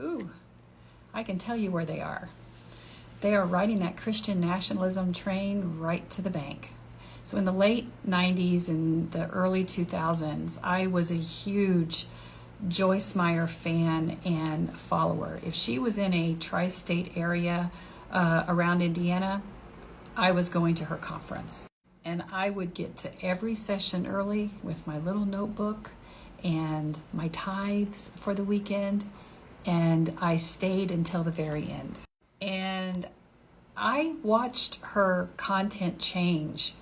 Ooh, I can tell you where they are. They are riding that Christian nationalism train right to the bank. So in the late 90s and the early 2000s, I was a huge Joyce Meyer fan and follower. If she was in a tri-state area around Indiana, I was going to her conference. And I would get to every session early with my little notebook and my tithes for the weekend, and I stayed until the very end. And I watched her content change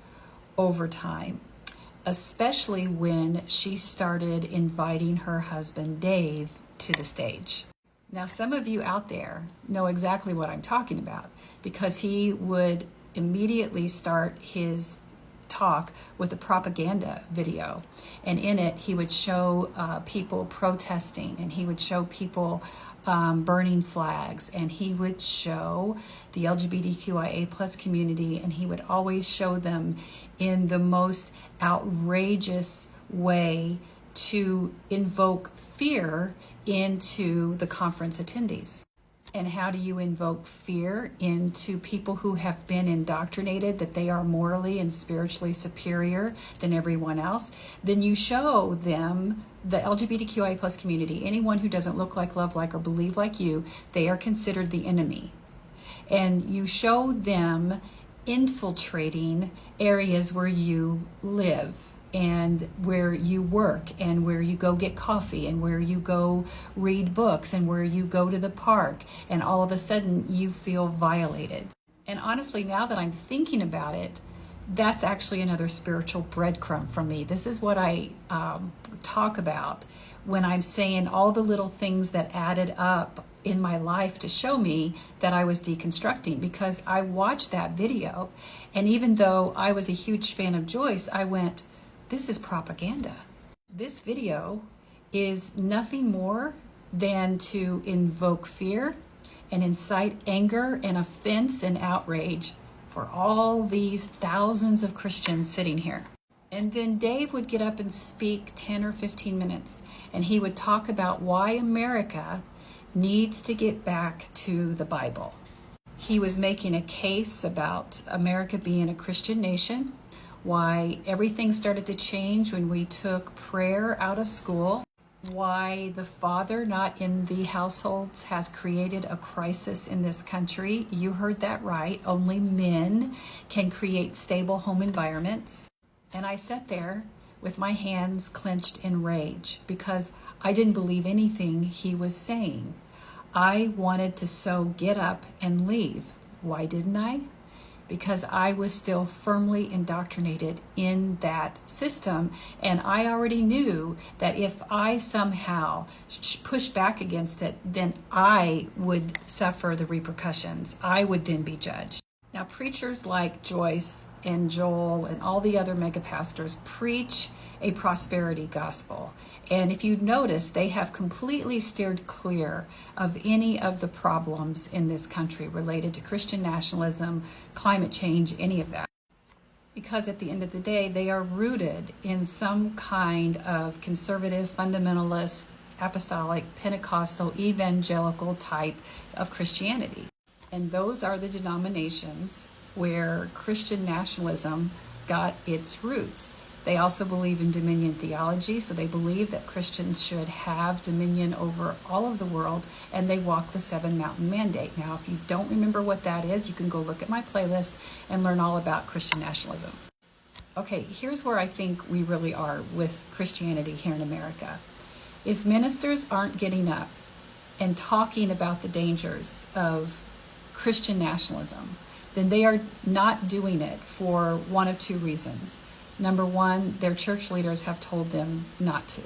over time, especially when she started inviting her husband Dave to the stage. Now, some of you out there know exactly what I'm talking about, because he would immediately start his talk with a propaganda video, and in it he would show people protesting, and he would show people burning flags, and he would show the LGBTQIA plus community, and he would always show them in the most outrageous way to invoke fear into the conference attendees. And how do you invoke fear into people who have been indoctrinated that they are morally and spiritually superior than everyone else? Then you show them the LGBTQIA plus community, anyone who doesn't look like, love like, or believe like you, they are considered the enemy. And you show them infiltrating areas where you live and where you work and where you go get coffee and where you go read books and where you go to the park, and all of a sudden you feel violated. And honestly, now that I'm thinking about it, that's actually another spiritual breadcrumb from me. This is what I talk about when I'm saying all the little things that added up in my life to show me that I was deconstructing, because I watched that video, and even though I was a huge fan of Joyce, I went, this is propaganda. This video is nothing more than to invoke fear and incite anger and offense and outrage for all these thousands of Christians sitting here. And then Dave would get up and speak 10 or 15 minutes, and he would talk about why America needs to get back to the Bible. He was making a case about America being a Christian nation, why everything started to change when we took prayer out of school, why the father not in the households has created a crisis in this country. You heard that right. Only men can create stable home environments. And I sat there with my hands clenched in rage because I didn't believe anything he was saying. I wanted to so get up and leave. Why didn't I? Because I was still firmly indoctrinated in that system, and I already knew that if I somehow pushed back against it, then I would suffer the repercussions. I would then be judged. Now, preachers like Joyce and Joel and all the other mega pastors preach a prosperity gospel. And if you notice, they have completely steered clear of any of the problems in this country related to Christian nationalism, climate change, any of that. Because at the end of the day, they are rooted in some kind of conservative, fundamentalist, apostolic, Pentecostal, evangelical type of Christianity. And those are the denominations where Christian nationalism got its roots. They also believe in dominion theology, so they believe that Christians should have dominion over all of the world, and they walk the 7 mountain mandate. Now, if you don't remember what that is, you can go look at my playlist and learn all about Christian nationalism. Okay, here's where I think we really are with Christianity here in America. If ministers aren't getting up and talking about the dangers of Christian nationalism, then they are not doing it for one of two reasons. Number one, their church leaders have told them not to.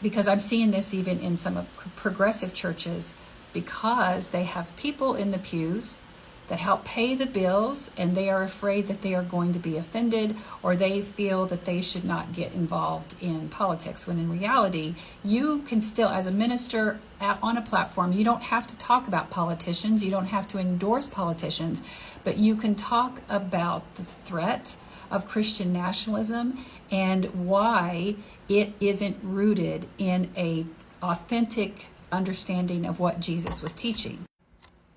Because I'm seeing this even in some progressive churches, because they have people in the pews that help pay the bills, and they are afraid that they are going to be offended, or they feel that they should not get involved in politics, when in reality, you can still, as a minister on a platform, you don't have to talk about politicians, you don't have to endorse politicians, but you can talk about the threat of Christian nationalism and why it isn't rooted in a authentic understanding of what Jesus was teaching.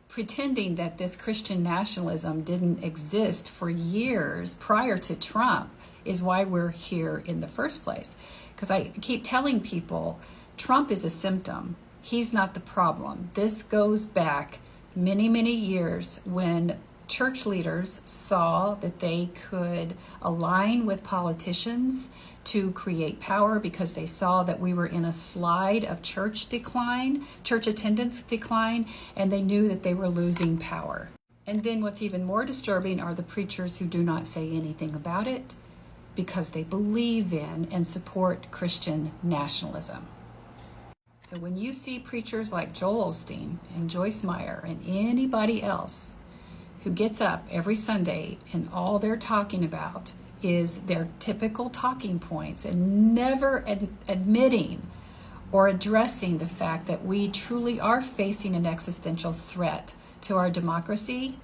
Pretending that this Christian nationalism didn't exist for years prior to Trump is why we're here in the first place. Because I keep telling people, Trump is a symptom. He's not the problem. This goes back many, many years when church leaders saw that they could align with politicians to create power because they saw that we were in a slide of church decline, church attendance decline, and they knew that they were losing power. And then what's even more disturbing are the preachers who do not say anything about it because they believe in and support Christian nationalism. So when you see preachers like Joel Osteen and Joyce Meyer and anybody else who gets up every Sunday and all they're talking about is their typical talking points and never admitting or addressing the fact that we truly are facing an existential threat to our democracy,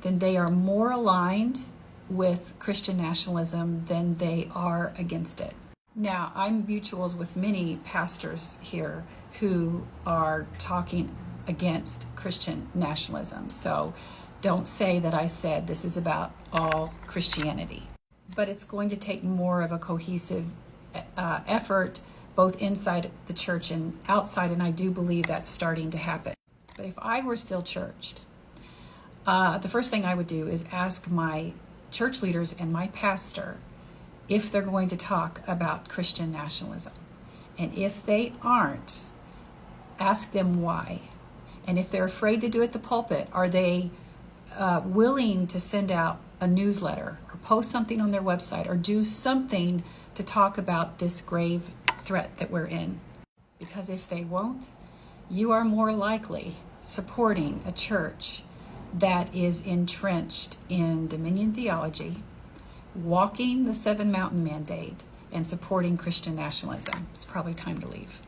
then they are more aligned with Christian nationalism than they are against it. Now, I'm mutuals with many pastors here who are talking against Christian nationalism. So don't say that I said this is about all Christianity. But it's going to take more of a cohesive effort, both inside the church and outside, and I do believe that's starting to happen. But if I were still churched, the first thing I would do is ask my church leaders and my pastor if they're going to talk about Christian nationalism. And if they aren't, ask them why. And if they're afraid to do it at the pulpit, are they willing to send out a newsletter or post something on their website or do something to talk about this grave threat that we're in? Because if they won't, you are more likely supporting a church that is entrenched in dominion theology, walking the 7 Mountain Mandate, and supporting Christian nationalism. It's probably time to leave.